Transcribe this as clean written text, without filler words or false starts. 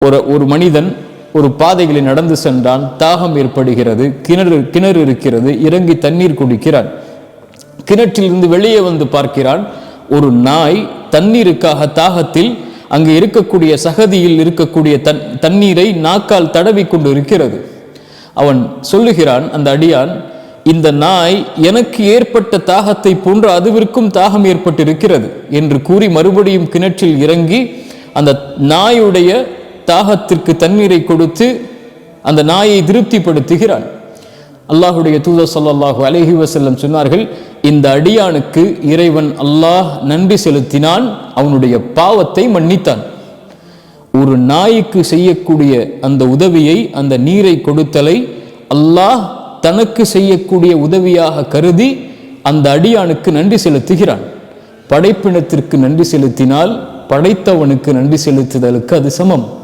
ஒரு மனிதன் ஒரு பாதைகளில் நடந்து சென்றான், தாகம் ஏற்படுகிறது, கிணறு இருக்கிறது, இறங்கி தண்ணீர் குடிக்கிறான். கிணற்றிலிருந்து வெளியே வந்து பார்க்கிறான், ஒரு நாய் தண்ணீருக்காக தாகத்தில் அங்கு இருக்கக்கூடிய சகதியில் இருக்கக்கூடிய தண்ணீரை நாக்கால் தடவி கொண்டு இருக்கிறது. அவன் சொல்லுகிறான், அந்த அடியான், இந்த நாய் எனக்கு ஏற்பட்ட தாகத்தை போன்று அதுவிற்கும் தாகம் ஏற்பட்டிருக்கிறது என்று கூறி மறுபடியும் கிணற்றில் இறங்கி அந்த நாயுடைய தாகத்திற்கு தண்ணீரை கொடுத்து அந்த நாயை திருப்திப்படுத்துகிறான். அல்லாஹுடைய தூதர் ஸல்லல்லாஹு அலைஹி வஸல்லம் சொன்னார்கள், இந்த அடியானுக்கு இறைவன் அல்லாஹ் நன்றி செலுத்தினான், அவனுடைய பாவத்தை மன்னித்தான். ஒரு நாய்க்கு செய்யக்கூடிய அந்த உதவியை, அந்த நீரை கொடுத்தலை அல்லாஹ் தனக்கு செய்யக்கூடிய உதவியாக கருதி அந்த அடியானுக்கு நன்றி செலுத்துகிறான். படைப்பினத்திற்கு நன்றி செலுத்தினால் படைத்தவனுக்கு நன்றி செலுத்துதலுக்கு அது சமம்.